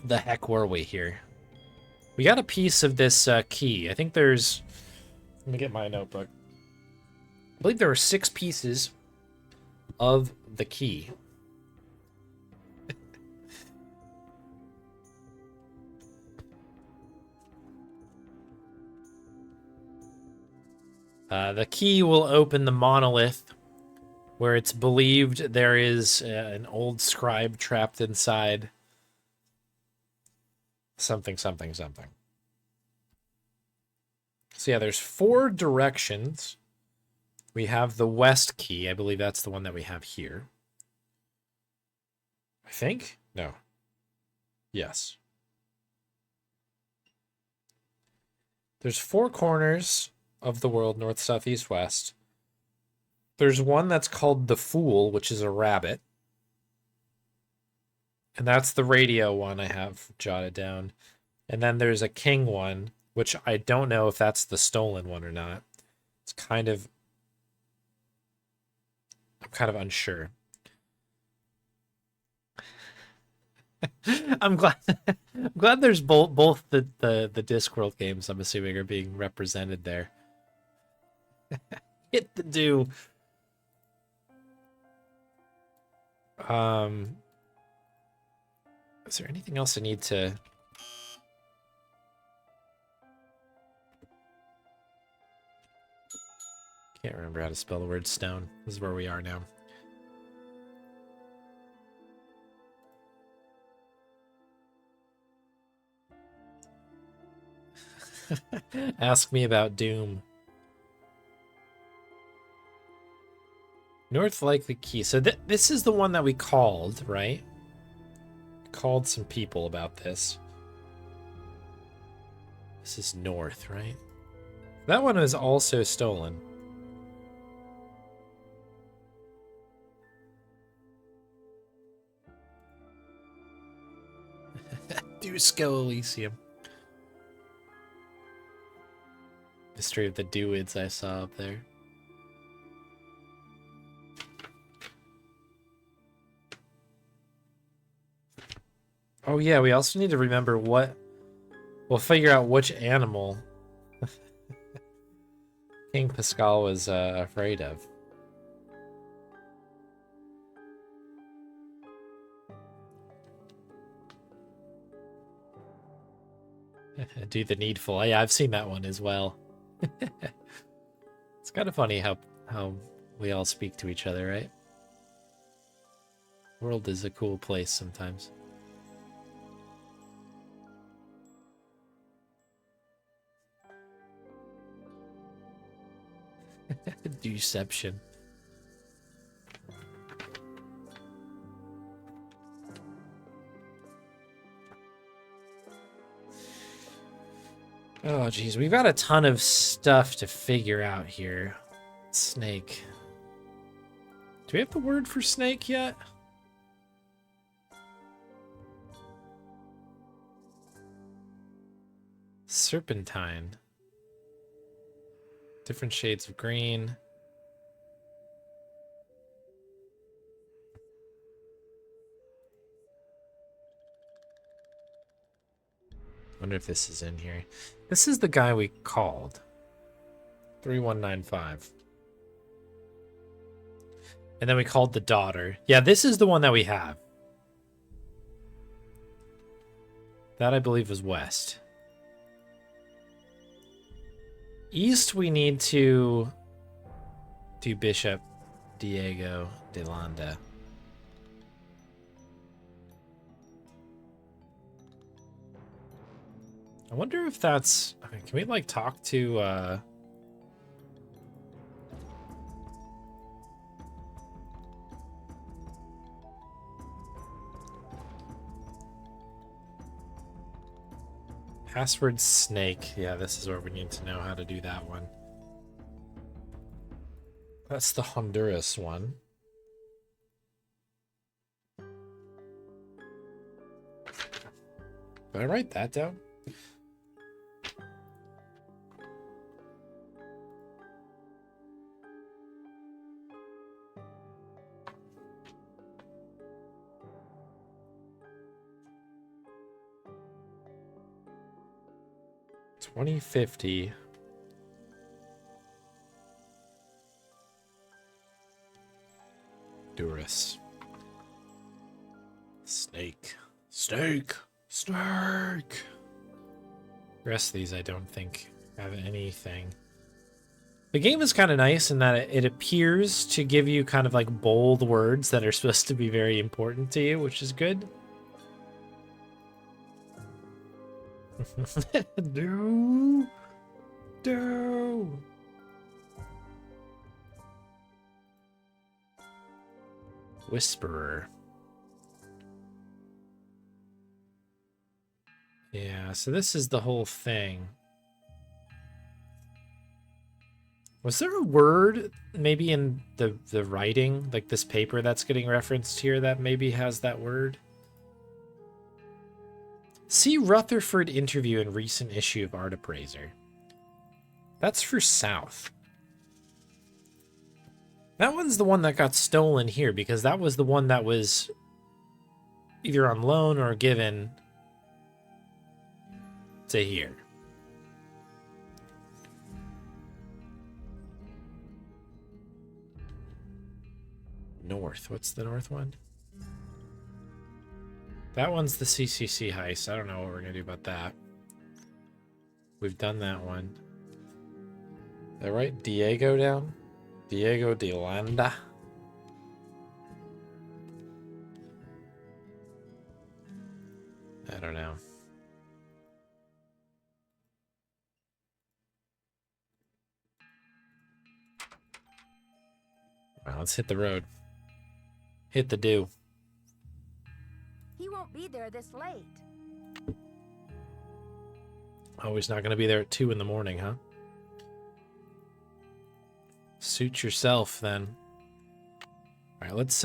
the heck were we here? We got a piece of this key. I think there's... Let me get my notebook. I believe there are 6 pieces of the key. The key will open the monolith, where it's believed there is an old scribe trapped inside. Something, something, something. So yeah, there's 4 directions. We have the west key. I believe that's the one that we have here. I think? No. Yes. There's 4 corners of the world, north, south, east, west. There's one that's called the Fool, which is a rabbit. And that's the radio one I have jotted down. And then there's a king one, which I don't know if that's the stolen one or not. It's kind of... I'm kind of unsure. I'm glad I'm glad there's both the Discworld games, I'm assuming, are being represented there. Hit the do. Is there anything else I need to... Can't remember how to spell the word stone. This is where we are now. Ask me about Doom. North likely key. So this is the one that we called, right? Called some people about this. This is north, right? That one was also stolen. Dusko Elysium. Mystery of the Druids I saw up there. Oh yeah, we also need to remember what... We'll figure out which animal King Pascal was afraid of. Do the needful. Yeah, I've seen that one as well. It's kind of funny how we all speak to each other, right? The world is a cool place sometimes. Deception. Oh, geez. We've got a ton of stuff to figure out here. Snake. Do we have the word for snake yet? Serpentine. Different shades of green. Wonder if this is in here. This is the guy we called. 3195. And then we called the daughter. Yeah, this is the one that we have. That, I believe, was west. East, we need to do Bishop Diego de Landa. I wonder if that's... I mean, can we, like, talk to, Password snake. Yeah, this is where we need to know how to do that one. That's the Honduras one. Did I write that down? 2050. Durus. Snake. Snake. Snake. The rest of these I don't think have anything. The game is kind of nice in that it appears to give you kind of like bold words that are supposed to be very important to you, which is good. Do. Whisperer. Yeah, so this is the whole thing. Was there a word maybe in the writing, like this paper that's getting referenced here, that maybe has that word? See Rutherford interview in recent issue of Art Appraiser. That's for South. That one's the one that got stolen here, because that was the one that was either on loan or given to here. North. What's the north one? That one's the CCC heist. I don't know what we're going to do about that. We've done that one. Did I write Diego down? Diego de Landa. I don't know. Well, let's hit the road. Hit the do. He won't be there this late. Oh, he's not going to be there at 2 in the morning, huh? Suit yourself, then. All right, let's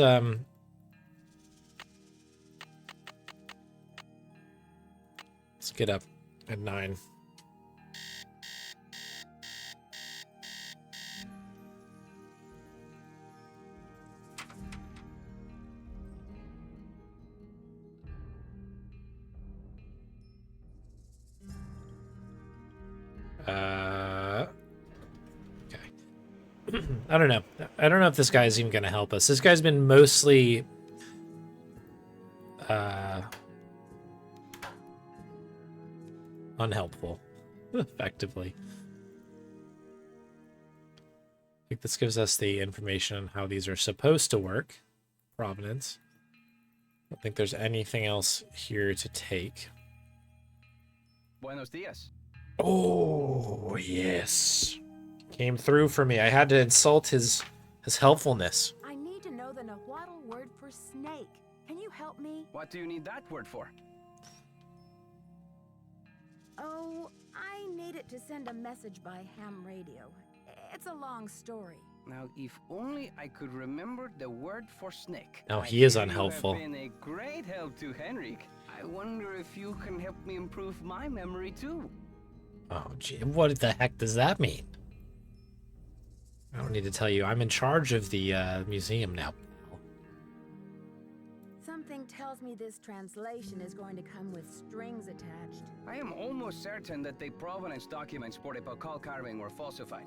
get up at 9. Okay. I don't know. I don't know if this guy's even going to help us. This guy's been mostly unhelpful, effectively. I think this gives us the information on how these are supposed to work. Provenance. I don't think there's anything else here to take. Buenos dias. Oh, yes. Came through for me. I had to insult his helpfulness. I need to know the Nahuatl word for snake. Can you help me? What do you need that word for? Oh, I need it to send a message by ham radio. It's a long story. Now, if only I could remember the word for snake. Now he is unhelpful. You have been a great help to Henrik. I wonder if you can help me improve my memory too. Oh, gee, what the heck does that mean? I don't need to tell you. I'm in charge of the museum now. Something tells me this translation is going to come with strings attached. I am almost certain that the provenance documents for the Pakal carving were falsified.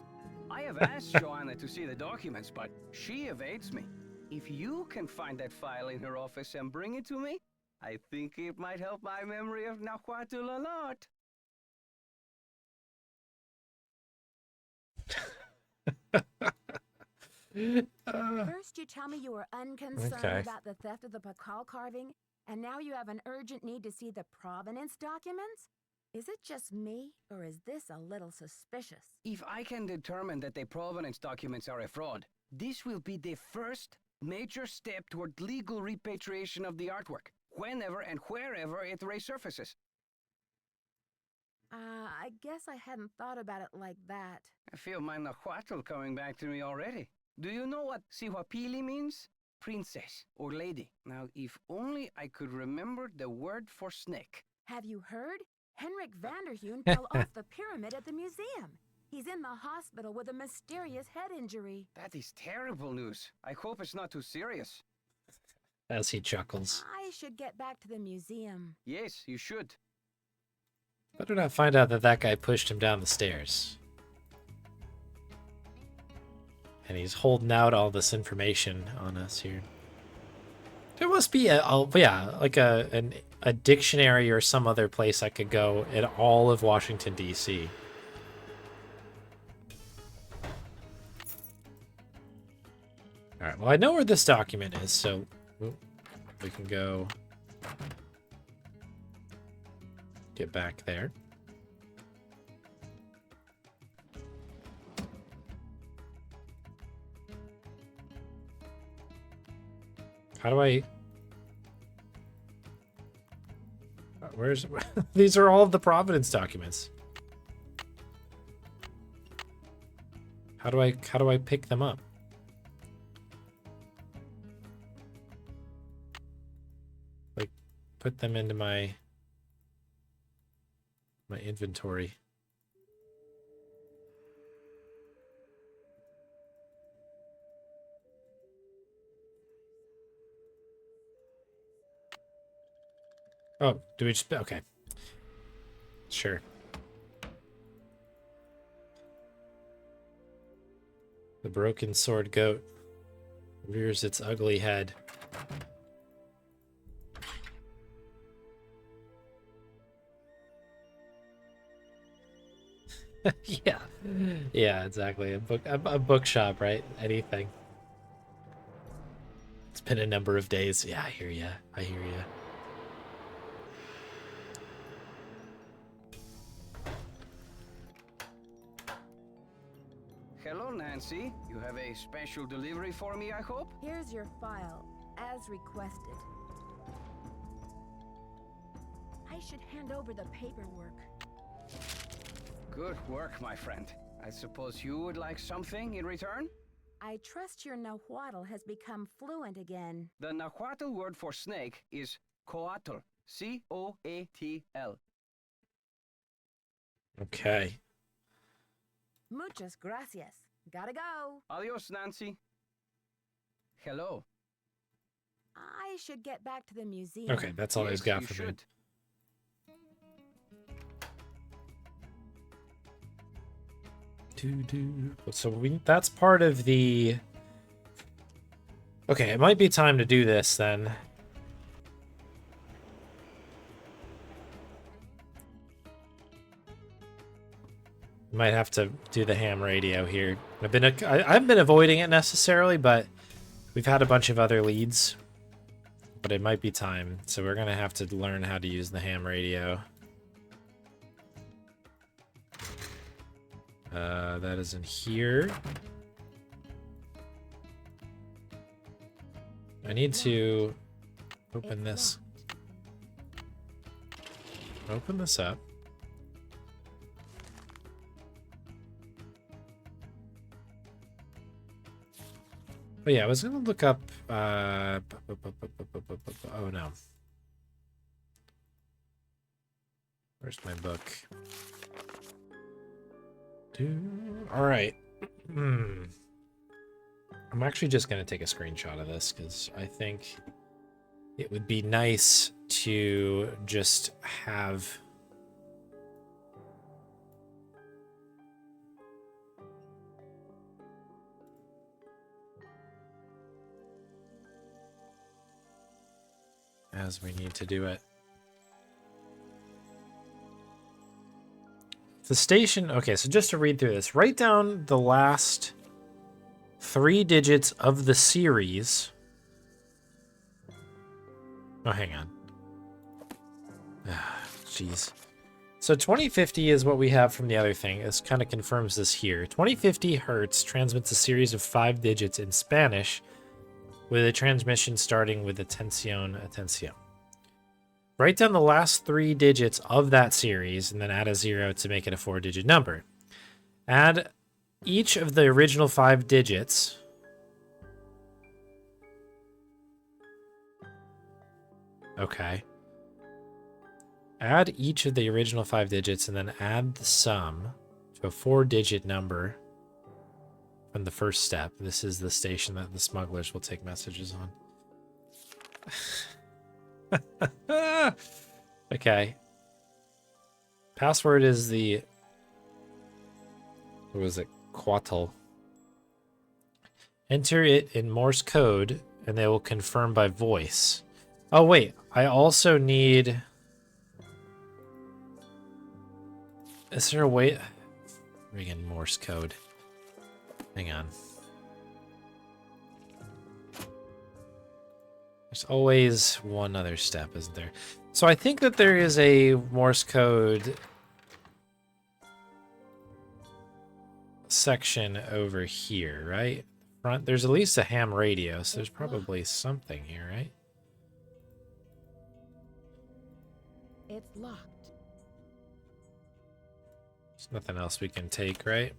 I have asked Joanna to see the documents, but she evades me. If you can find that file in her office and bring it to me, I think it might help my memory of Nahuatl a lot. First, you tell me you were unconcerned about the theft of the Pakal carving, and now you have an urgent need to see the provenance documents? Is it just me, or is this a little suspicious? If I can determine that the provenance documents are a fraud, this will be the first major step toward legal repatriation of the artwork, whenever and wherever it resurfaces. I guess I hadn't thought about it like that. I feel my Nahuatl coming back to me already. Do you know what Sihuapili means? Princess or lady. Now, if only I could remember the word for snake. Have you heard? Henrik Vanderheun fell off the pyramid at the museum. He's in the hospital with a mysterious head injury. That is terrible news. I hope it's not too serious. As he chuckles. I should get back to the museum. Yes, you should. Better not find out that that guy pushed him down the stairs. And he's holding out all this information on us here. There must be like a dictionary or some other place I could go in all of Washington, D.C. All right, well, I know where this document is, so we can go get back there. How do I... Where's... These are all of the Providence documents. How do I pick them up? Like, put them into my inventory. Oh, do we just... Okay. Sure. The broken sword goat rears its ugly head. Yeah. Yeah, exactly. A bookshop, right? Anything. It's been a number of days. Yeah, I hear ya. I hear ya. Hello, Nancy. You have a special delivery for me, I hope? Here's your file, as requested. I should hand over the paperwork. Good work, my friend. I suppose you would like something in return? I trust your Nahuatl has become fluent again. The Nahuatl word for snake is coatl. C-O-A-T-L. Okay. Muchas gracias. Gotta go. Adios, Nancy. Hello. I should get back to the museum. Okay, that's all he's Yes, got you for me. should. So that's part of the... Okay, it might be time to do this then. Might have to do the ham radio here. I've been avoiding it necessarily, but we've had a bunch of other leads. But it might be time, so we're gonna have to learn how to use the ham radio. That is in here. I need to open this. Open this up. But yeah, I was gonna look up. Oh no. Where's my book? All right. I'm actually just going to take a screenshot of this because I think it would be nice to just have... as we need to do it. The station, okay, so just to read through this, write down the last 3 digits of the series. Oh, hang on. Jeez. So 2050 is what we have from the other thing. This kind of confirms this here. 2050 Hertz transmits a series of 5 digits in Spanish with a transmission starting with atención, atención. Write down the last 3 digits of that series and then add a 0 to make it a 4-digit number. Add each of the original 5 digits. Okay. Add each of the original 5 digits and then add the sum to a 4-digit number from the first step. This is the station that the smugglers will take messages on. Okay. Password is the... What was it? Quattle. Enter it in Morse code, and they will confirm by voice. Oh, wait. I also need... Is there a way... Friggin' Morse code. Hang on. There's always one other step, isn't there? So I think that there is a Morse code section over here, right? Front. There's at least a ham radio, so there's probably something here, right? It's locked. There's nothing else we can take, right?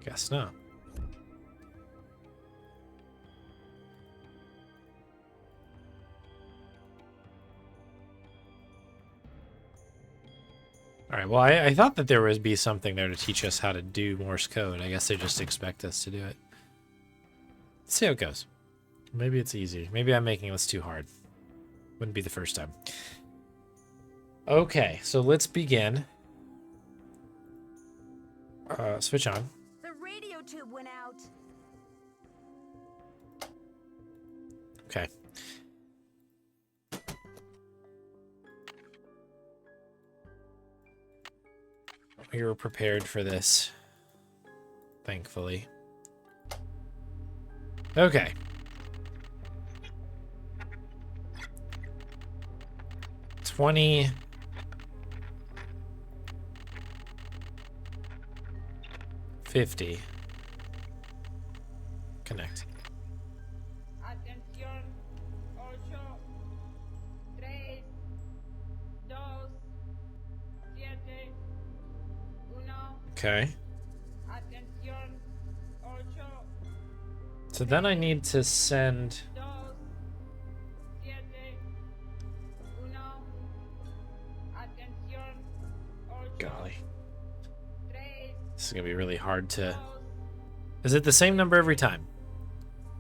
Guess not. All right, well, I thought that there would be something there to teach us how to do Morse code. I guess they just expect us to do it. Let's see how it goes. Maybe it's easy. Maybe I'm making this too hard. Wouldn't be the first time. Okay, so let's begin. Switch on. The radio tube went out. Okay. We were prepared for this, thankfully. Okay. $20. $50. Connect. Atención, 8, 3, 2, 7, 1. Okay. Atención, 8, So then I need to send... 2, 7, 1. Atención, 8, Golly. 3, This is going to be really hard 2, to... Is it the same number every time?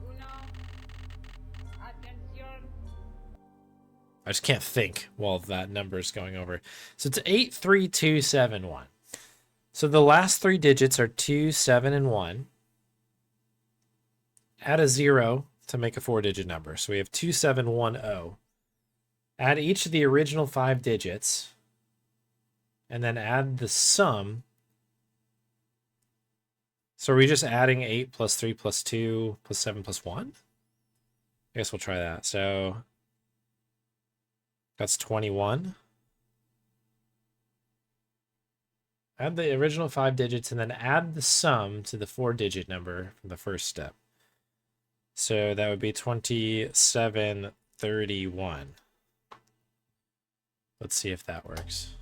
1. Atención. I just can't think while that number is going over. So it's 83271. So the last three digits are 2, 7, and 1. Add a 0 to make a 4-digit number. So we have 2710. Add each of the original 5 digits. And then add the sum. So are we just adding 8 plus 3 plus 2 plus 7 plus 1? I guess we'll try that. So that's 21. Add the original 5 digits and then add the sum to the 4-digit number from the first step. So that would be 2731. Let's see if that works.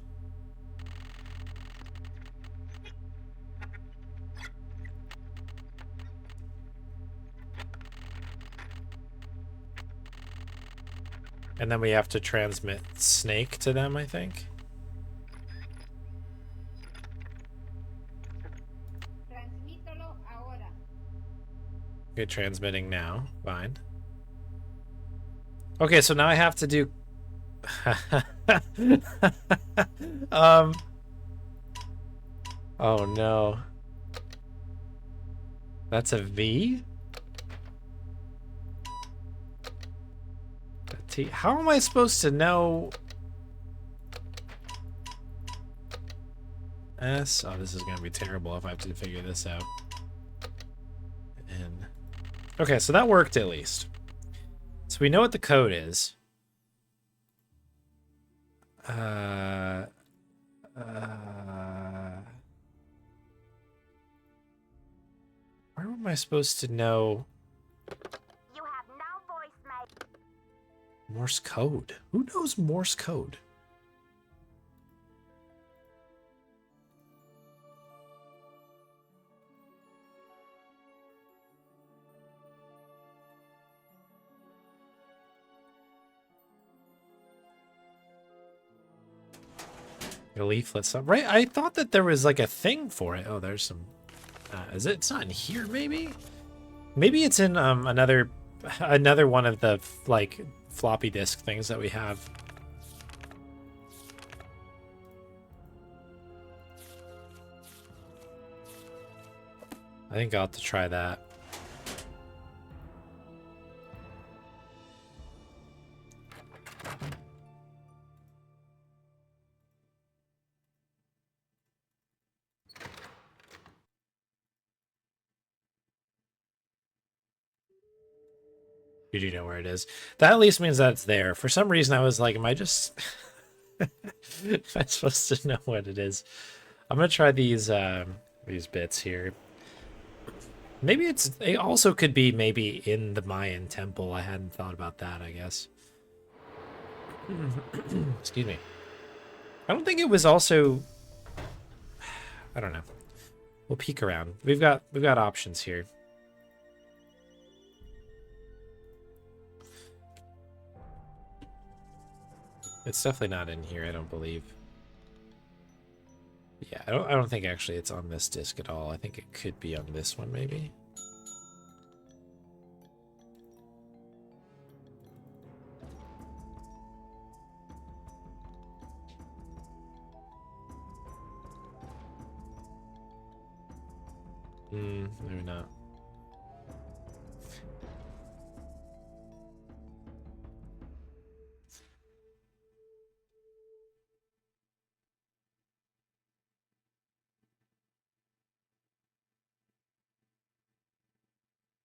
And then we have to transmit snake to them, I think. Transmítalo ahora. Okay, transmitting now. Fine. Okay, so now I have to do... Oh no. That's a V? A T. How am I supposed to know? S? Oh, this is going to be terrible if I have to figure this out. N. Okay, so that worked at least. So we know what the code is. Where am I supposed to know? You have no voice, mate. Morse code. Who knows Morse code? A leaflet. Right? I thought that there was like a thing for it. Oh, there's some. Is it? It's not in here. Maybe. Maybe it's in another one of the like floppy disk things that we have. I think I'll have to try that. You do know where it is. That at least means that it's there. For some reason, I was like, am I just... am I supposed to know what it is? I'm going to try these bits here. Maybe it also could be maybe in the Mayan temple. I hadn't thought about that, I guess. Excuse me. I don't think it was also... I don't know. We'll peek around. We've got options here. It's definitely not in here, I don't believe. Yeah, I don't think actually it's on this disc at all. I think it could be on this one, maybe. Maybe not.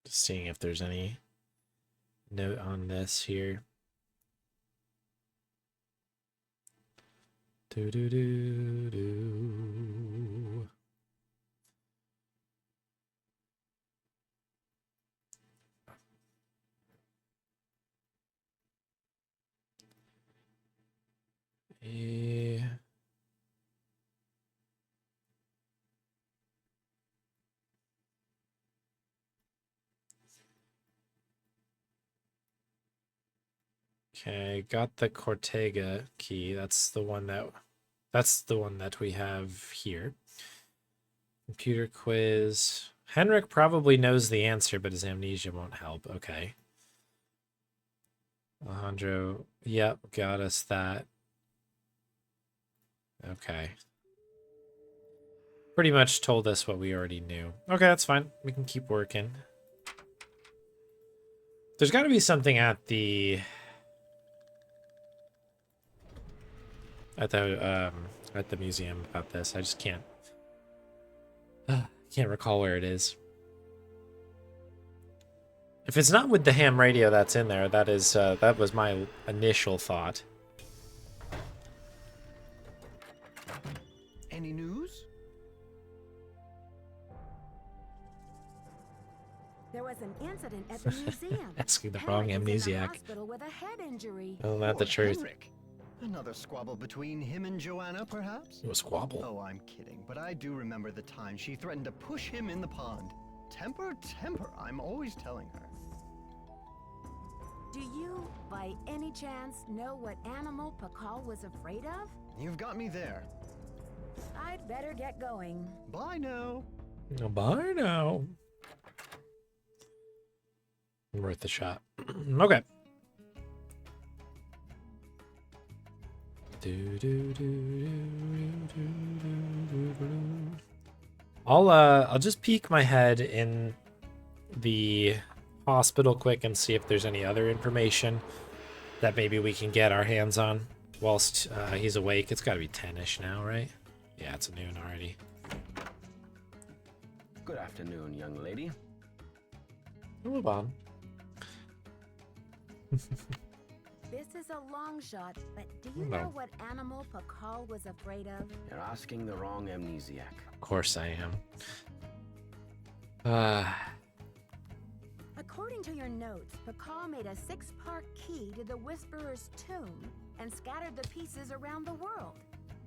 Just seeing if there's any note on this here. Do do do do. Okay, got the Cortega key. That's the one that we have here. Computer quiz. Henrik probably knows the answer, but his amnesia won't help. Okay. Alejandro, yep, got us that. Okay. Pretty much told us what we already knew. Okay, that's fine. We can keep working. There's got to be something at the museum about this. I just can't recall where it is. If it's not with the ham radio that's in there, that was my initial thought. Any news? There was an incident at the museum. Asking the wrong Henrik was in the amnesiac. hospital with a head injury. Oh, not the truth. Henrik. Another squabble between him and Joanna, perhaps? It was squabble. Oh, I'm kidding, but I do remember the time she threatened to push him in the pond. Temper, temper, I'm always telling her. Do you, by any chance, know what animal Pakal was afraid of? You've got me there. I'd better get going. Bye now. Bye now. Worth a shot. Okay. I'll just peek my head in the hospital quick and see if there's any other information that maybe we can get our hands on whilst he's awake. It's got to be 10ish now, right? Yeah, it's noon already. Good afternoon, young lady. Hello, Bob. This is a long shot, but do you know what animal Pakal was afraid of? You're asking the wrong amnesiac. Of course I am. According to your notes, Pakal made a 6-part key to the Whisperer's tomb and scattered the pieces around the world.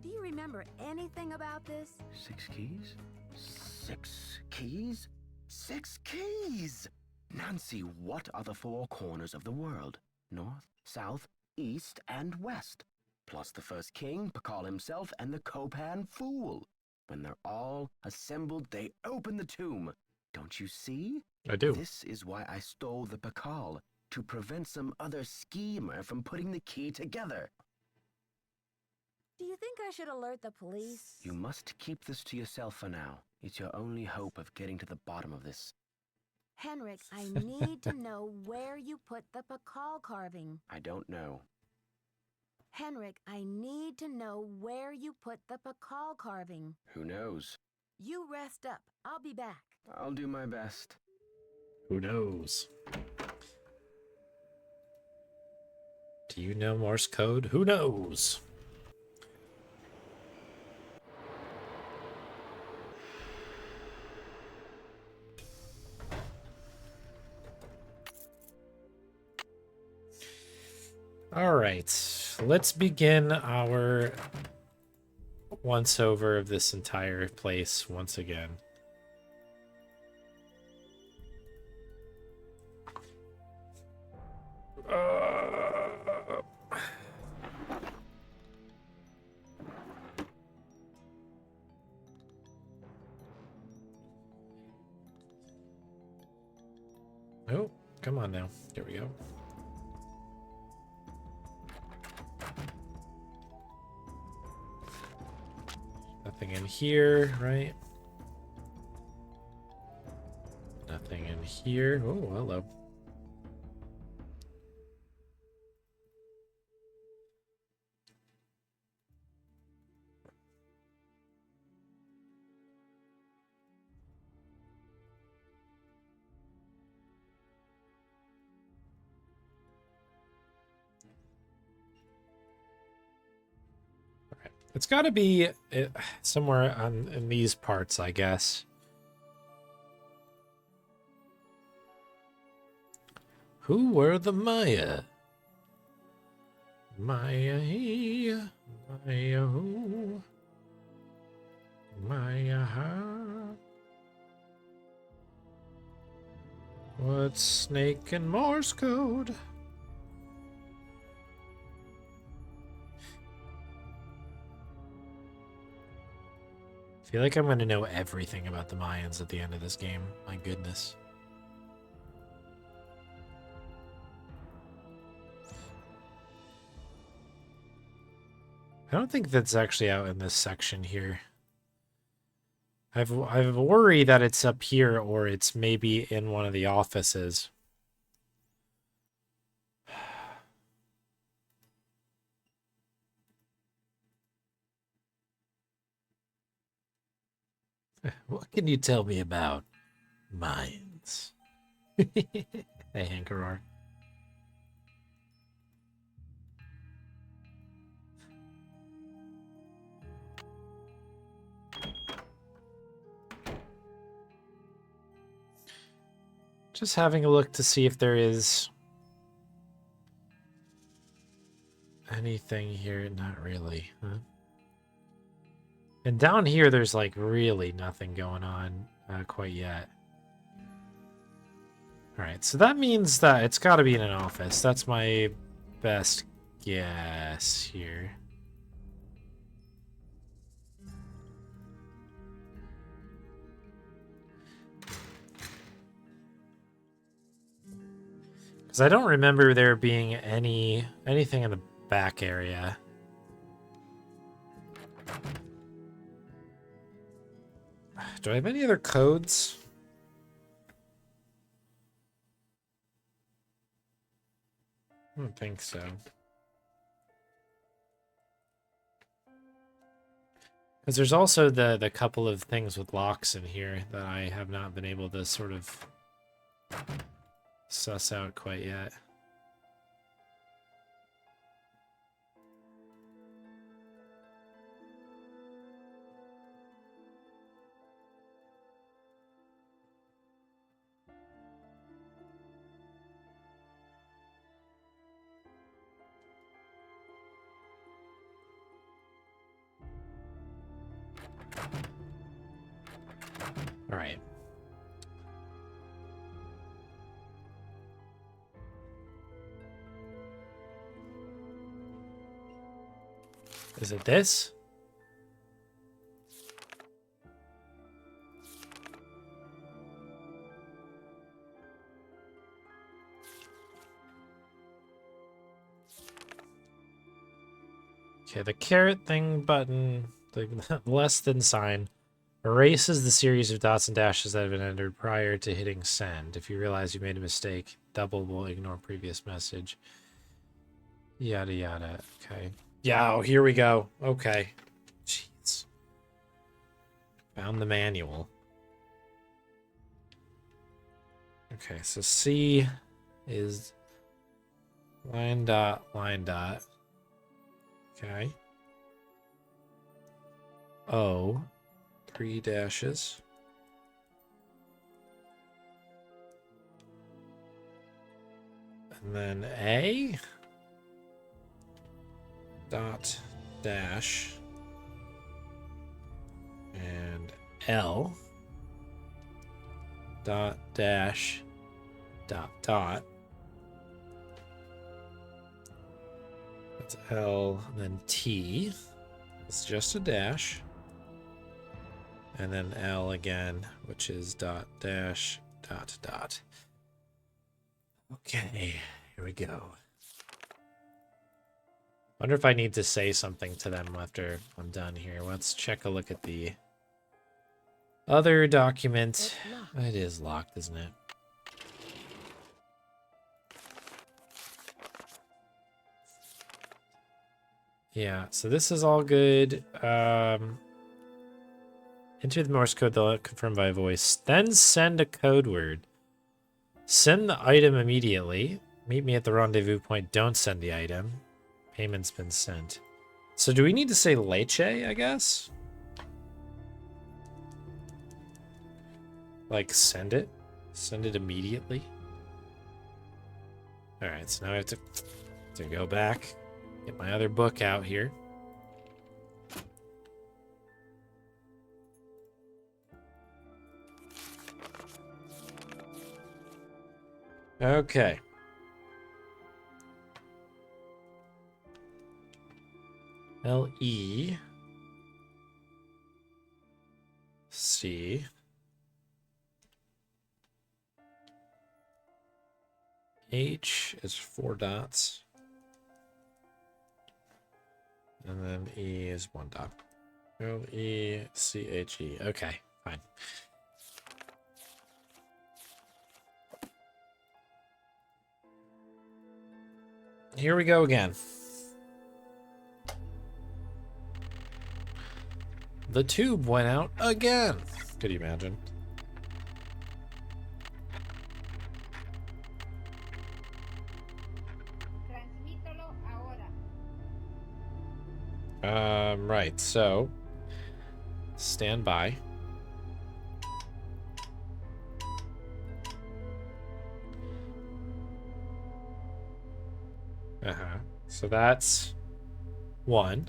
Do you remember anything about this? 6 keys? 6 keys? 6 keys! Nancy, what are the 4 corners of the world? North, south, east, and west. plus the first king, Pakal himself, and the Copan fool. When they're all assembled, they open the tomb. Don't you see? I do. This is why I stole the Pakal, to prevent some other schemer from putting the key together. Do you think I should alert the police? You must keep this to yourself for now. It's your only hope of getting to the bottom of this. Henrik, I need to know where you put the Pakal carving. I don't know. Henrik, I need to know where you put the Pakal carving. Who knows? You rest up. I'll be back. I'll do my best. Who knows? Do you know Morse code? Who knows? All right, let's begin our once over of this entire place once again. Oh, come on now. Here we go. Nothing in here, right? Nothing in here. Oh, hello. It's got to be somewhere in these parts, I guess. Who were the Maya? Maya, Maya, who? Maya, ha? What's snake and Morse code? I feel like I'm going to know everything about the Mayans at the end of this game. My goodness. I don't think that's actually out in this section here. I've worry that it's up here or it's maybe in one of the offices. What can you tell me about mines? Hey, Hankarar. Just having a look to see if there is anything here. Not really, huh? And down here, there's like really nothing going on quite yet. All right, so that means that it's got to be in an office. That's my best guess here. Because I don't remember there being anything in the back area. Do I have any other codes? I don't think so. Because there's also the couple of things with locks in here that I have not been able to sort of suss out quite yet. All right. Is it this? Okay, the caret thing button, the less than sign, erases the series of dots and dashes that have been entered prior to hitting send. If you realize you made a mistake, double will ignore previous message. Yada yada. Okay. Yeah, oh, here we go. Okay. Jeez. Found the manual. Okay, so C is line dot, line dot. Okay. O, 3 dashes. And then A, dot, dash, and L, dot, dash, dot, dot. That's L, and then T. It's just a dash. And then L again, which is dot, dash, dot, dot. Okay, here we go. Wonder if I need to say something to them after I'm done here. Let's check a look at the other document. It is locked, isn't it? Yeah, so this is all good. Enter the Morse code, they'll confirm by voice. Then send a code word. Send the item immediately. Meet me at the rendezvous point. Don't send the item. Payment's been sent. So do we need to say leche, I guess? Like send it? Send it immediately? Alright, so now I have to go back. Get my other book out here. Okay. L-E C H is 4 dots. And then E is 1 dot. L-E-C-H-E. Okay, fine. Here we go again. The tube went out again. Could you imagine? Transmítelo ahora. Right, so stand by. So that's 1.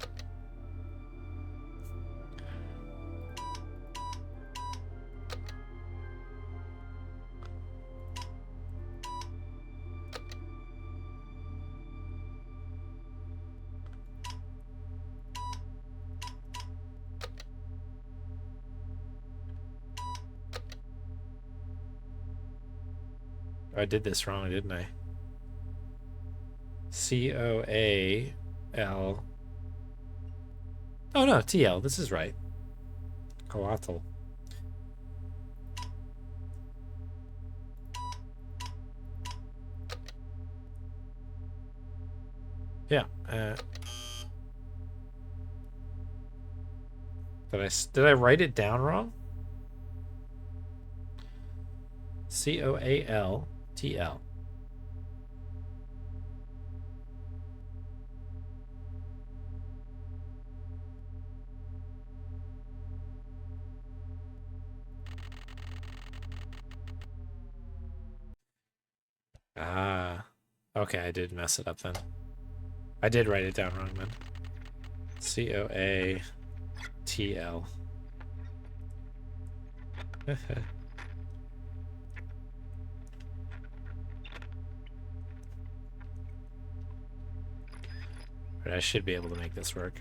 I did this wrong, didn't I? C-O-A-L. Oh no, T-L. This is right. Coatl. Yeah. Did I write it down wrong? C-O-A-L-T-L. Ah. Okay, I did mess it up then. I did write it down wrong then. C-O-A-T-L. But I should be able to make this work.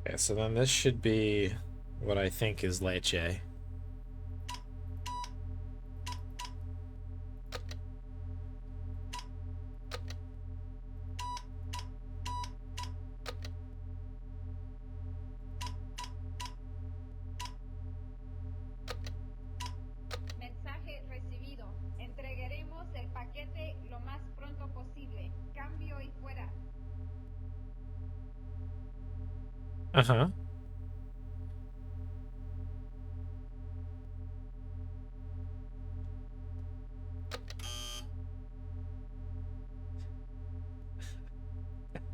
Okay, so then this should be what I think is leche. Mensaje recibido. Entregaremos el paquete lo más pronto posible. Cambio y fuera. Uh-huh.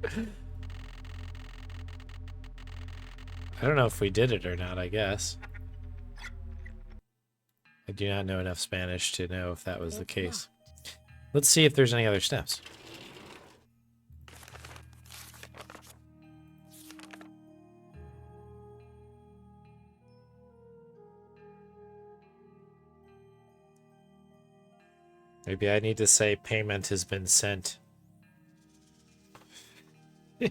I don't know if we did it or not, I guess. I do not know enough Spanish to know if that was the case. Let's see if there's any other steps. Maybe I need to say payment has been sent. I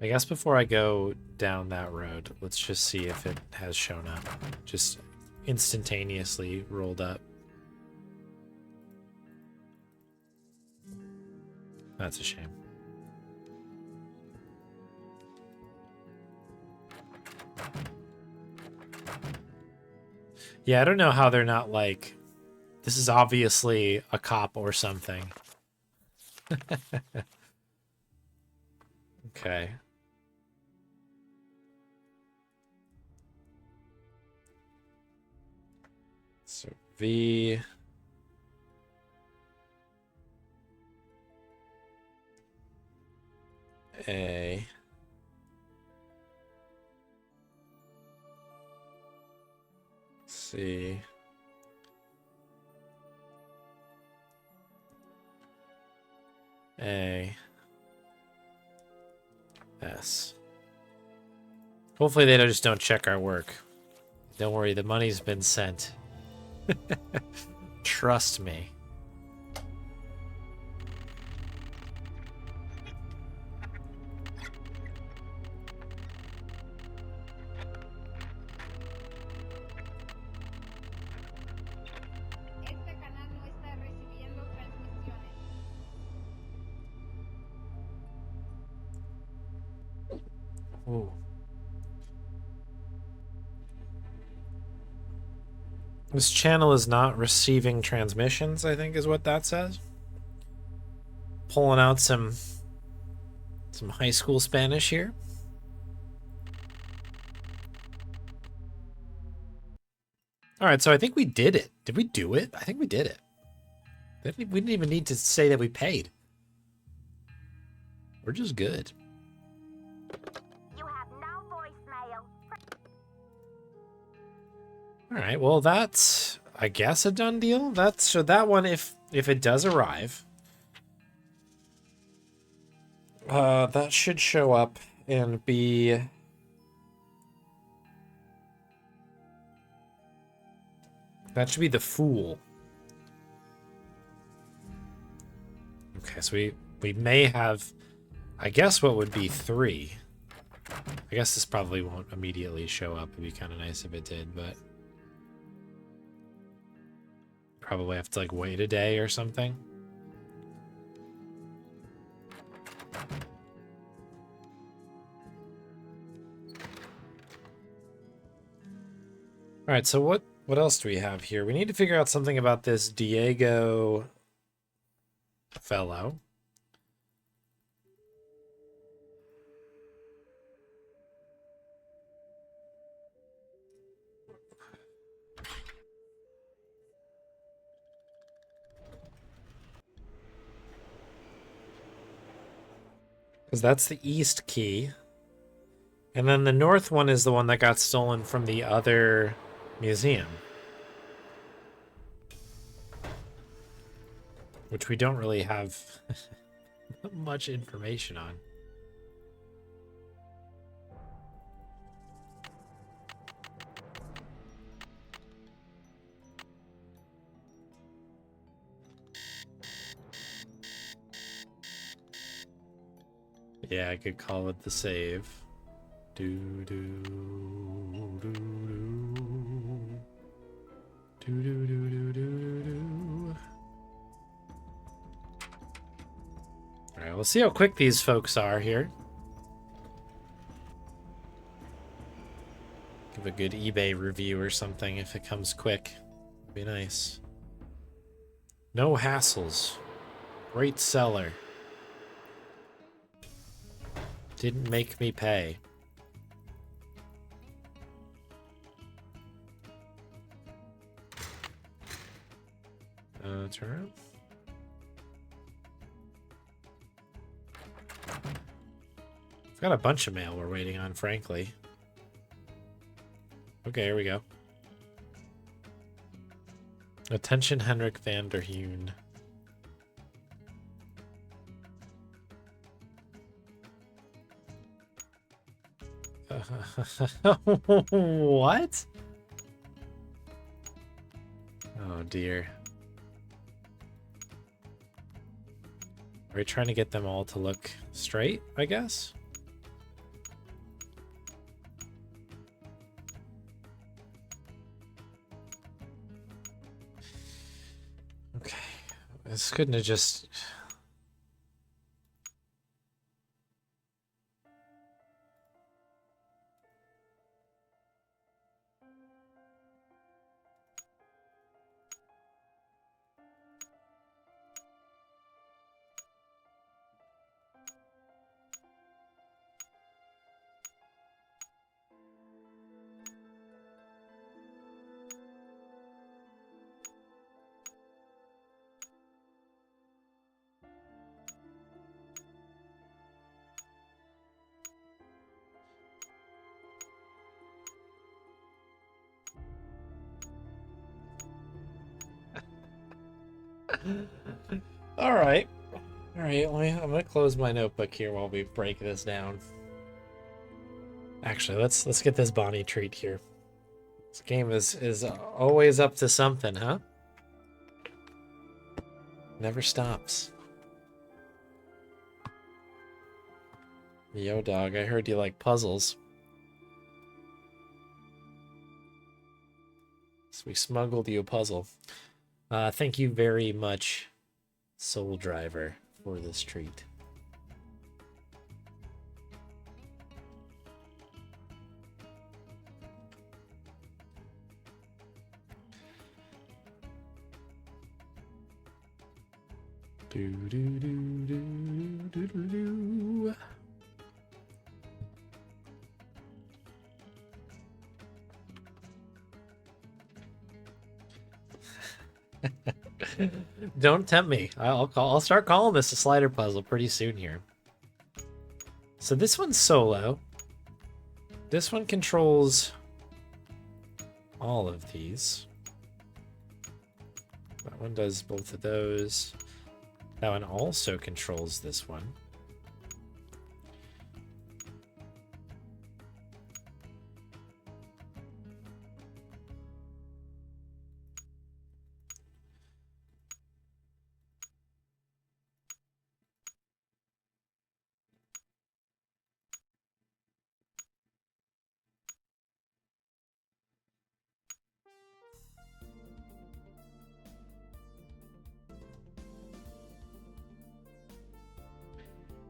guess before I go down that road, let's just see if it has shown up. Just instantaneously rolled up. That's a shame. Yeah, I don't know how they're not like, this is obviously a cop or something. Okay. So V. A. C. A. S. Hopefully they just don't check our work. Don't worry, the money's been sent. Trust me. Este canal no está recibiendo transmisiones. Ooh. This channel is not receiving transmissions, I think is what that says. Pulling out some high school Spanish here. All right, so I think we did it. Did we do it? I think we did it. We didn't even need to say that we paid. We're just good. You have no voicemail. All right, well, that's, I guess, a done deal. That's, so that one, if it does arrive, that should show up and be... That should be the Fool. Okay, so we may have, I guess, what would be 3. I guess this probably won't immediately show up. It'd be kind of nice if it did, but probably have to like wait a day or something. All right, so what else do we have here? We need to figure out something about this Diego fellow. Because that's the east key. And then the north one is the one that got stolen from the other museum. Which we don't really have much information on. Yeah, I could call it the save. Do do do do do do do do do do. All right, we'll see how quick these folks are here. Give a good eBay review or something if it comes quick. It'd be nice. No hassles. Great seller. Didn't make me pay. Turn around. I've got a bunch of mail we're waiting on, frankly. Okay, here we go. Attention, Henrik van der Heun. What? Oh dear. Are we trying to get them all to look straight, I guess? Okay. This couldn't have just... All right. All right, I'm gonna close my notebook here while we break this down. Actually, let's get this Bonnie treat here. This game is always up to something, huh? Never stops. Yo, dog, I heard you like puzzles. So we smuggled you a puzzle. Thank you very much, Soul Driver, for this treat. Do do do do do do do. Don't tempt me. I'll start calling this a slider puzzle pretty soon here. So this one's solo. This one controls all of these. That one does both of those. That one also controls this one.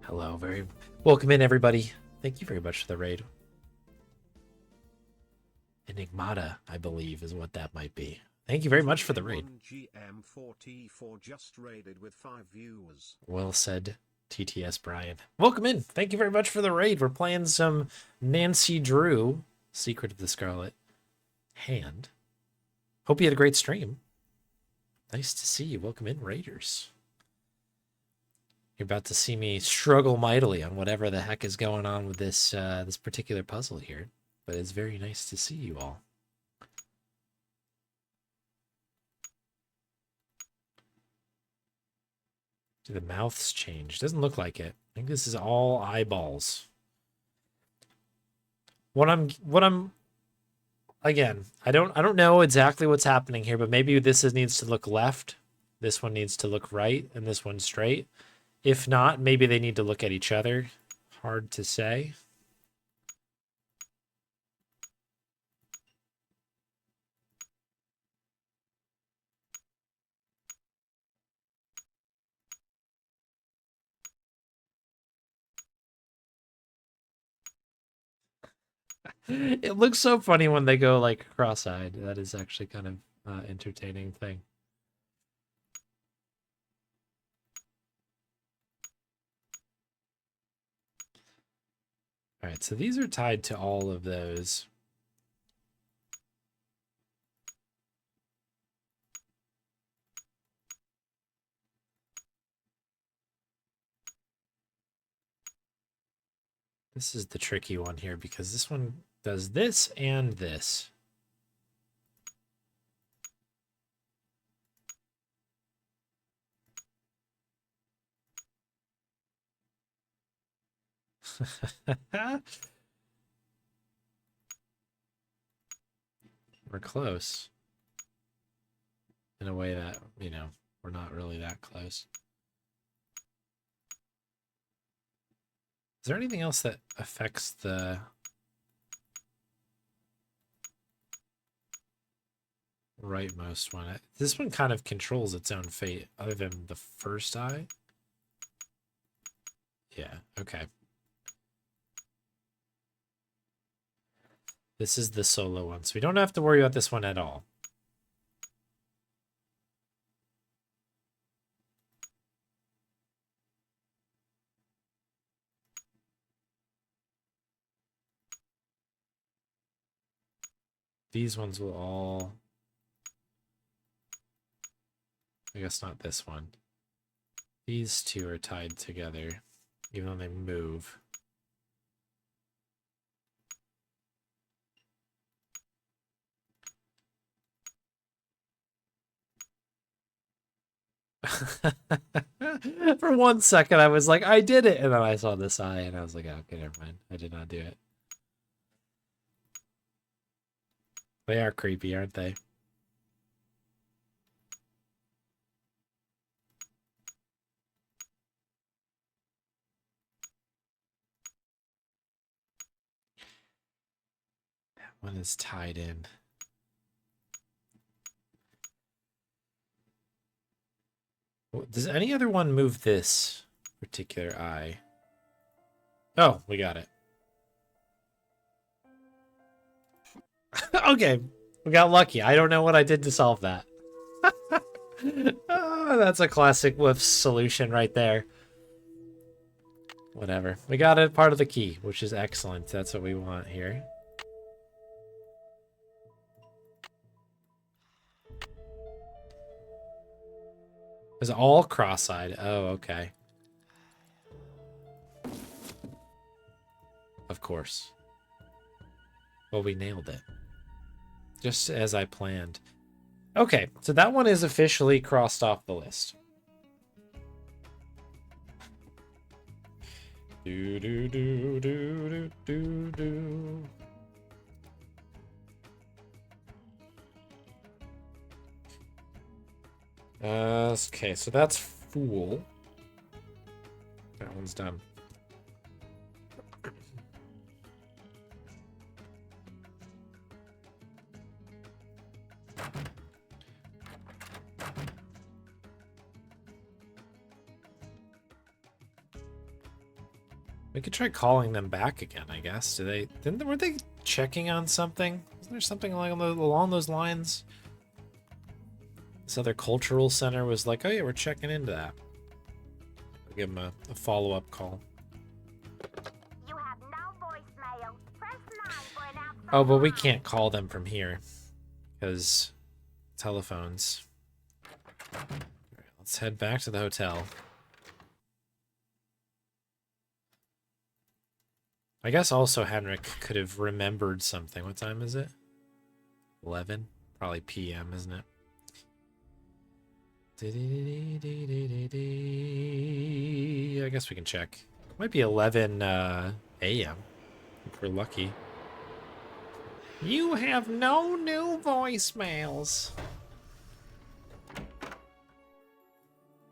Hello, welcome in, everybody. Thank you very much for the raid. Enigmata, I believe, is what that might be. Thank you very much for the raid. GM44 just raided with 5 viewers. Well said, TTS Brian. Welcome in. Thank you very much for the raid. We're playing some Nancy Drew, Secret of the Scarlet Hand. Hope you had a great stream. Nice to see you. Welcome in, Raiders. You're about to see me struggle mightily on whatever the heck is going on with this this particular puzzle here, but it's very nice to see you all. Do the mouths change? Doesn't look like it. I think this is all eyeballs. What I'm again, I don't know exactly what's happening here, but maybe this needs to look left, this one needs to look right, and this one straight. If not, maybe they need to look at each other. Hard to say. It looks so funny when they go like cross-eyed. That is actually kind of entertaining thing. All right, so these are tied to all of those. This is the tricky one here because this one does this and this. We're close. In a way that, you know, we're not really that close. Is there anything else that affects the rightmost one? This one kind of controls its own fate, other than the first eye. Yeah, okay. This is the solo one, so we don't have to worry about this one at all. These ones will all... I guess not this one. These two are tied together, even though they move. For 1 second, I was like, I did it! And then I saw this eye, and I was like, oh, okay, never mind. I did not do it. They are creepy, aren't they? That one is tied in. Does any other one move this particular eye? Oh, we got it. Okay, we got lucky. I don't know what I did to solve that. Oh, that's a classic Wolf solution right there. Whatever. We got it part of the key, which is excellent. That's what we want here. It's all cross-eyed. Oh, okay. Of course. Well, we nailed it. Just as I planned. Okay, so that one is officially crossed off the list. Do do do do do do do. Okay, so that's Fool. That one's done. We could try calling them back again, I guess. Weren't they checking on something? Wasn't there something along those lines? This other cultural center was like, oh yeah, we're checking into that. I'll give them a follow-up call. You have no voicemail. Press 9 for an outside Oh, but we line. can't call them from here. Because telephones. All right, let's head back to the hotel. I guess also Henrik could have remembered something. What time is it? 11? Probably PM, isn't it? I guess we can check. Might be 11 AM if we're lucky. You have no new voicemails.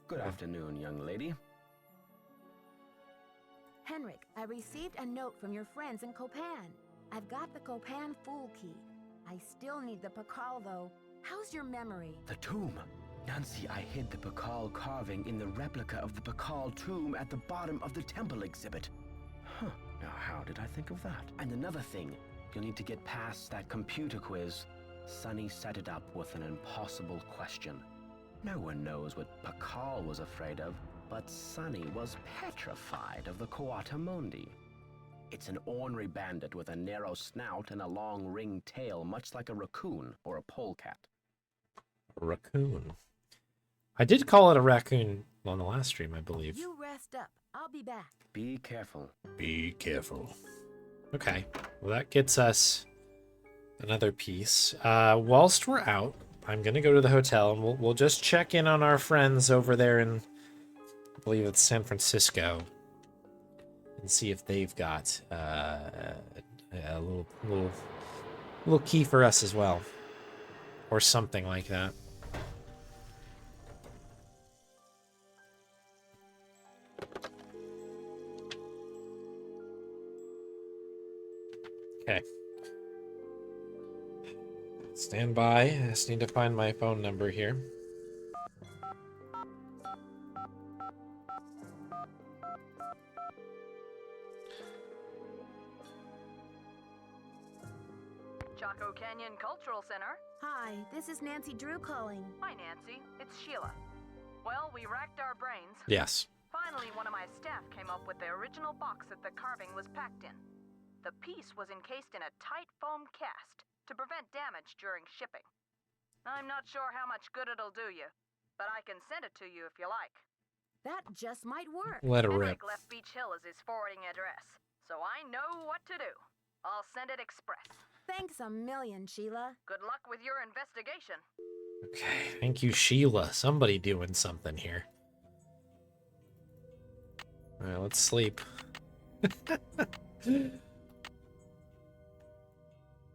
Good afternoon, young lady. Penric, I received a note from your friends in Copan. I've got the Copan Fool key. I still need the Pakal, though. How's your memory? The tomb. Nancy, I hid the Pakal carving in the replica of the Pakal tomb at the bottom of the temple exhibit. Huh. Now, how did I think of that? And another thing, you'll need to get past that computer quiz. Sunny set it up with an impossible question. No one knows what Pakal was afraid of, but Sunny was petrified of the Coatamundi. It's an ornery bandit with a narrow snout and a long ringed tail, much like a raccoon or a polecat. Raccoon. I did call it a raccoon on the last stream, I believe. You rest up. I'll be back. Be careful. Be careful. Okay. Well, that gets us another piece. Whilst we're out, I'm going to go to the hotel, and we'll just check in on our friends over there in, I believe it's San Francisco, and see if they've got a little key for us as well, or something like that. Okay. Stand by. I just need to find my phone number here. Chaco Canyon Cultural Center. Hi, this is Nancy Drew calling. Hi, Nancy. It's Sheila. Well, we racked our brains. Yes. Finally, one of my staff came up with the original box that the carving was packed in. The piece was encased in a tight foam cast to prevent damage during shipping. I'm not sure how much good it'll do you, but I can send it to you if you like. That just might work. Let it rip. Henrik left Beach Hill as his forwarding address, so I know what to do. I'll send it express. Thanks a million, Sheila. Good luck with your investigation. Okay. Thank you, Sheila. Somebody doing something here. All right, let's sleep.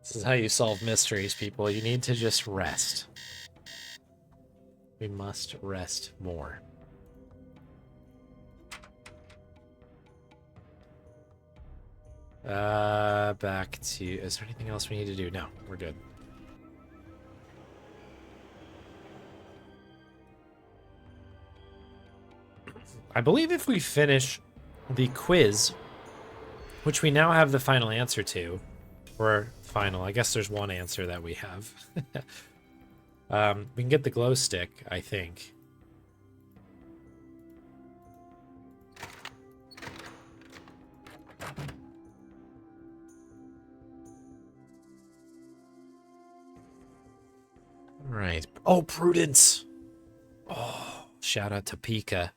This is how you solve mysteries, people. You need to just rest. We must rest more. Back to... Is there anything else we need to do? No, we're good. I believe if we finish the quiz, which we now have the final answer to, or final, I guess there's one answer that we have. We can get the glow stick, I think. All right. Oh, Prudence. Oh, shout out to Pika.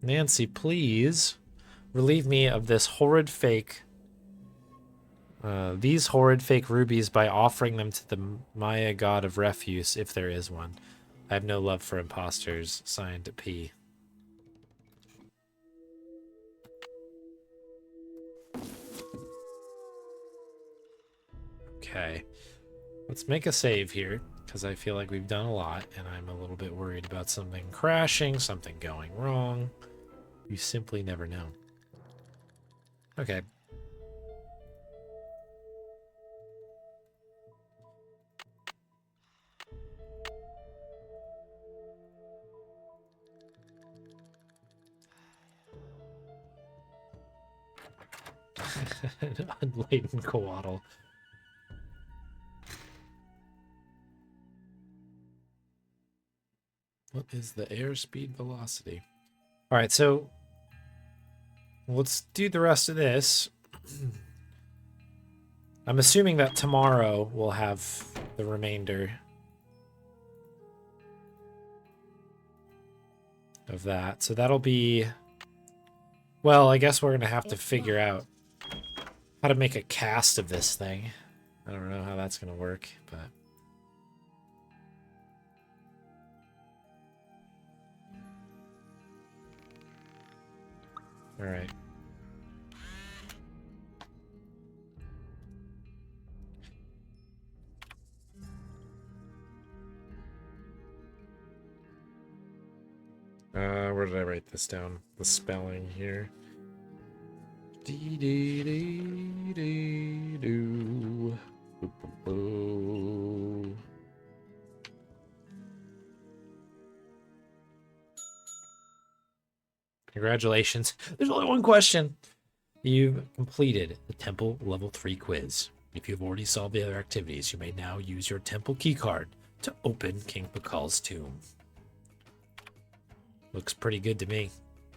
Nancy, please relieve me of this horrid fake, these horrid fake rubies by offering them to the Maya god of refuse, if there is one. I have no love for imposters. Signed, P. Okay. Let's make a save here, because I feel like we've done a lot, and I'm a little bit worried about something crashing, something going wrong. You simply never know. Okay. Unladen coatl. What is the airspeed velocity? All right, so let's do the rest of this. I'm assuming that tomorrow we'll have the remainder of that. So that'll be... Well, I guess we're going to have to figure out how to make a cast of this thing. I don't know how that's going to work, but... All right. Where did I write this down? The spelling here. Dee dee dee dee doo. Boo, boo, boo. Congratulations. There's only one question. You've completed the Temple Level 3 quiz. If you've already solved the other activities, you may now use your Temple keycard to open King Pakal's tomb. Looks pretty good to me.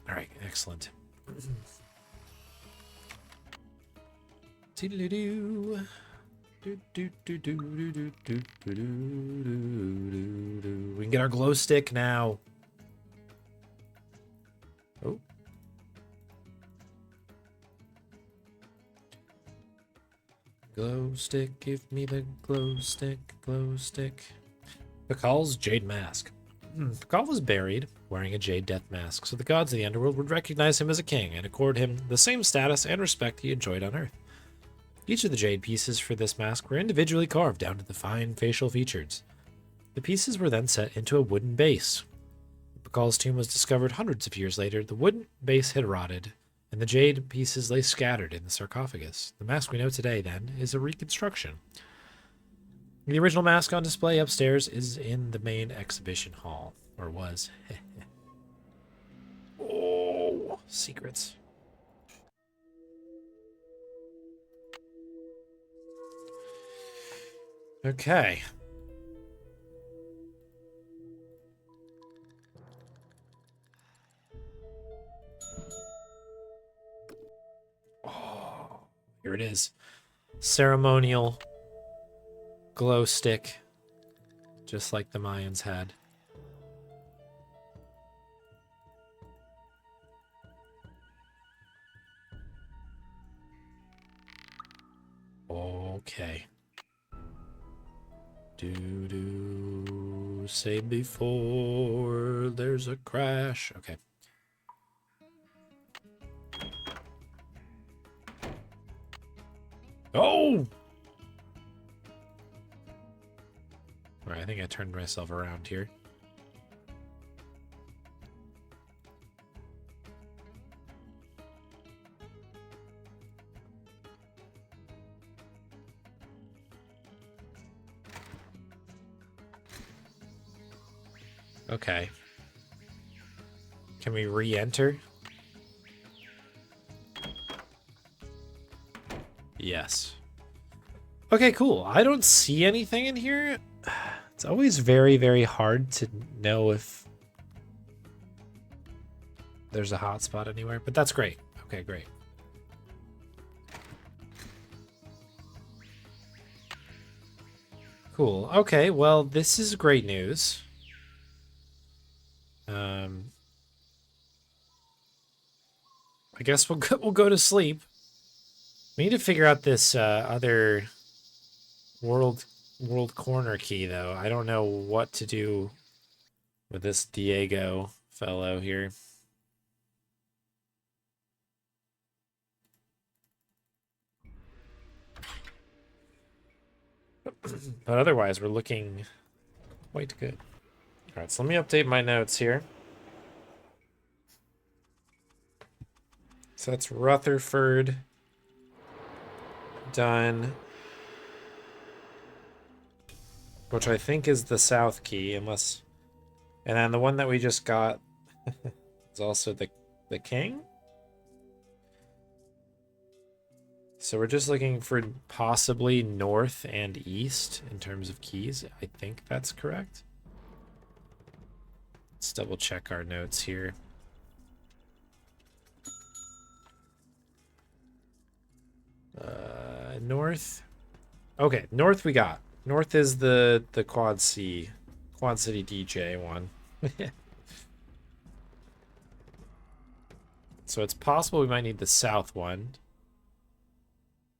All right, excellent. We can get our glow stick now. Oh. Glow stick, give me the glow stick, glow stick. Pakal's jade mask. Pakal was buried wearing a jade death mask, so the gods of the underworld would recognize him as a king and accord him the same status and respect he enjoyed on Earth. Each of the jade pieces for this mask were individually carved down to the fine facial features. The pieces were then set into a wooden base. When Pakal's tomb was discovered hundreds of years later, the wooden base had rotted, and the jade pieces lay scattered in the sarcophagus. The mask we know today, then, is a reconstruction. The original mask on display upstairs is in the main exhibition hall, or was. Oh, secrets. Okay. Oh, here it is. Ceremonial glow stick, just like the Mayans had. Okay. Do say before there's a crash. Okay. Oh! All right, I think I turned myself around here. Okay. Can we re-enter? Yes. Okay, cool. I don't see anything in here. It's always very, very hard to know if there's a hotspot anywhere, but that's great. Okay, great. Cool. Okay, well, this is great news. I guess we'll go to sleep. We need to figure out this other world corner key, though. I don't know what to do with this Diego fellow here. But otherwise, we're looking quite good. All right, so let me update my notes here. So that's Rutherford done, which I think is the south key, unless, and then the one that we just got is also the king. So we're just looking for possibly north and east in terms of keys. I think that's correct. Let's double check our notes here. North. Okay, north we got. North is the Quad City DJ one. So it's possible we might need the south one.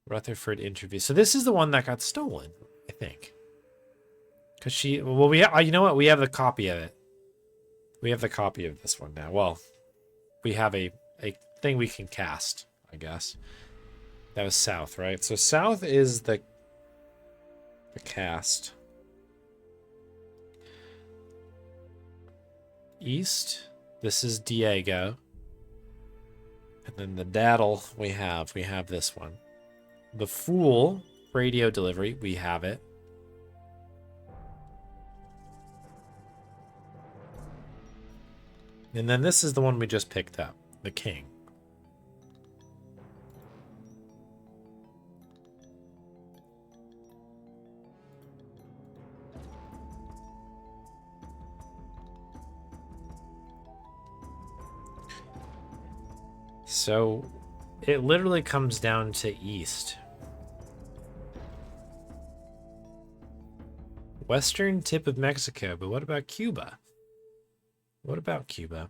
Rutherford interview. So this is the one that got stolen, I think. Cause she, well, you know what? We have the copy of it. We have the copy of this one now. Well, we have a thing we can cast, I guess. That was south, right? So south is the cast. East. This is Diego. And then the daddle we have this one. The fool, radio delivery, we have it. And then this is the one we just picked up, the king. So it literally comes down to east. Western tip of Mexico, but what about Cuba? What about Cuba?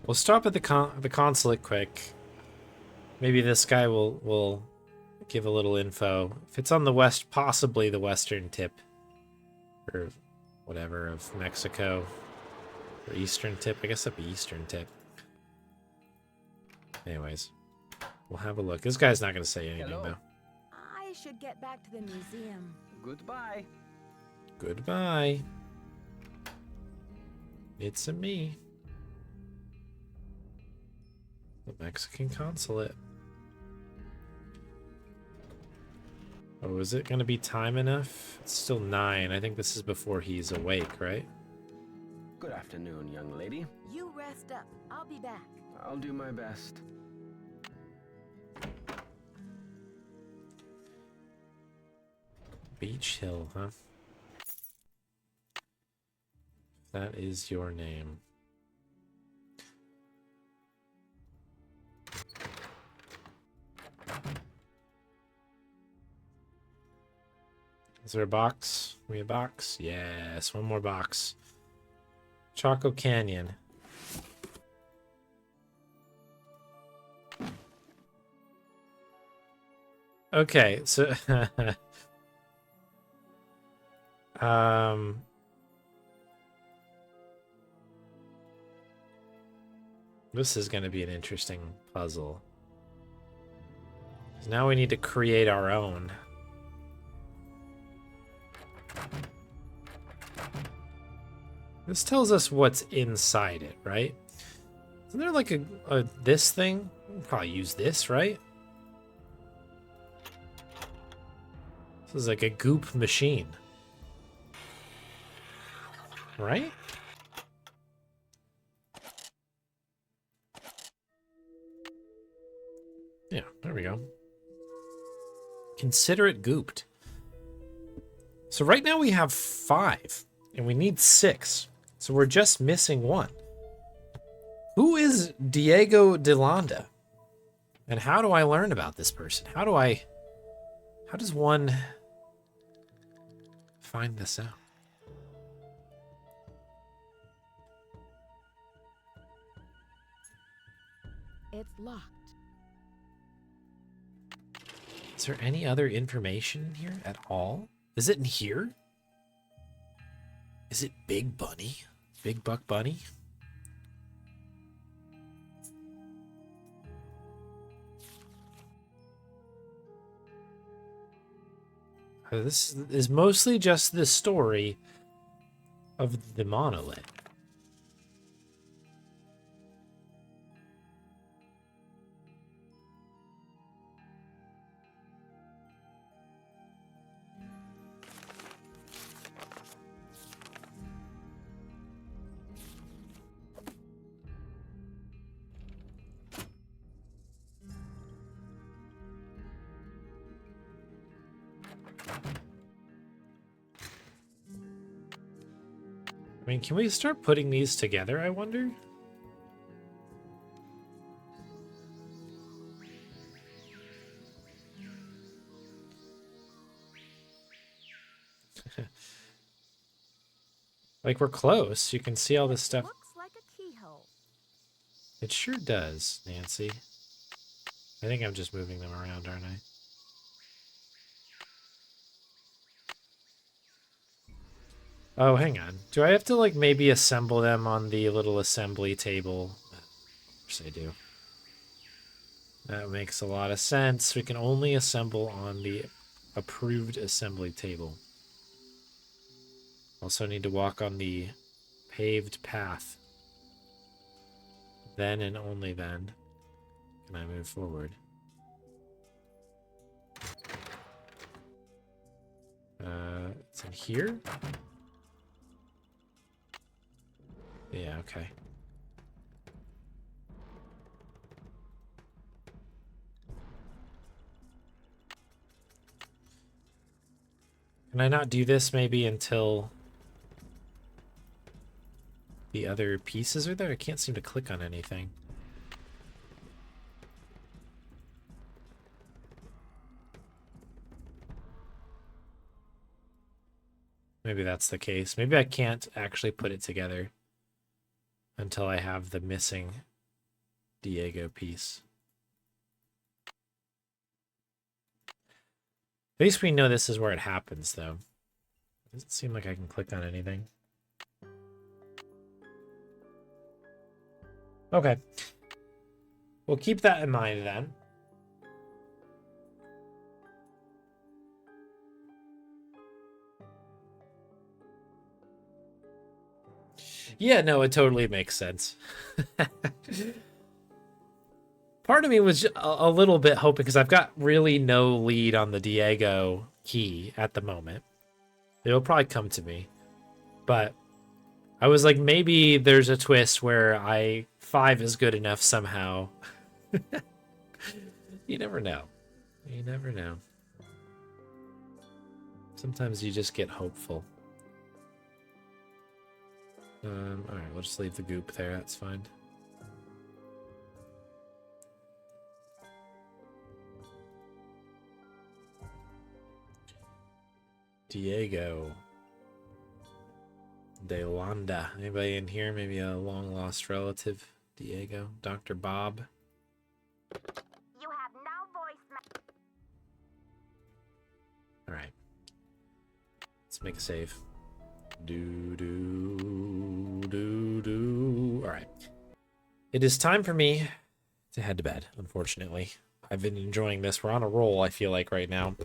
We'll stop at the consulate quick. Maybe this guy will give a little info. If it's on the west, possibly the western tip, or whatever of Mexico, or eastern tip. I guess that'd be eastern tip. Anyways, we'll have a look. This guy's not gonna say anything though. I should get back to the museum. Goodbye. Goodbye. It's a me. The Mexican consulate. Oh, is it going to be time enough? It's still 9. I think this is before he's awake, right? Good afternoon, young lady. You rest up. I'll be back. I'll do my best. Beach Hill, huh? That is your name. Is there a box? We a box? Yes, one more box. Chaco Canyon. Okay, so this is going to be an interesting puzzle. Now we need to create our own. This tells us what's inside it, right? Isn't there like a this thing? We'll probably use this, right? This is like a goop machine. Right? Yeah, there we go. Consider it gooped. So right now we have 5, and we need 6. So we're just missing 1. Who is Diego de Landa? And how do I learn about this person? How does one find this out? It's locked. Is there any other information in here at all? Is it in here? Is it Big Bunny? Big Buck Bunny? This is mostly just the story of the monolith. I mean, can we start putting these together, I wonder? Like, we're close. You can see all this stuff. Looks like a keyhole. It sure does, Nancy. I think I'm just moving them around, aren't I? Oh, hang on. Do I have to, like, maybe assemble them on the little assembly table? Of course I do. That makes a lot of sense. We can only assemble on the approved assembly table. Also need to walk on the paved path. Then and only then can I move forward. It's in here? Yeah, okay. Can I not do this maybe until the other pieces are there? I can't seem to click on anything. Maybe that's the case. Maybe I can't actually put it together until I have the missing Diego piece. At least we know this is where it happens, though. Doesn't seem like I can click on anything. Okay. We'll keep that in mind then. Yeah, no, it totally makes sense. Part of me was a little bit hoping, because I've got really no lead on the Diego key at the moment. It'll probably come to me. But I was like, maybe there's a twist where 5 is good enough somehow. You never know. You never know. Sometimes you just get hopeful. Alright, we'll just leave the goop there, that's fine. Diego de Landa. Anybody in here? Maybe a long-lost relative? Diego? Dr. Bob? You have no voice. Alright. Let's make a save. Alright. It is time for me to head to bed, unfortunately. I've been enjoying this. We're on a roll, I feel like, right now.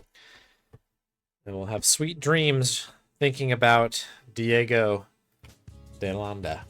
And we'll have sweet dreams thinking about Diego de Landa.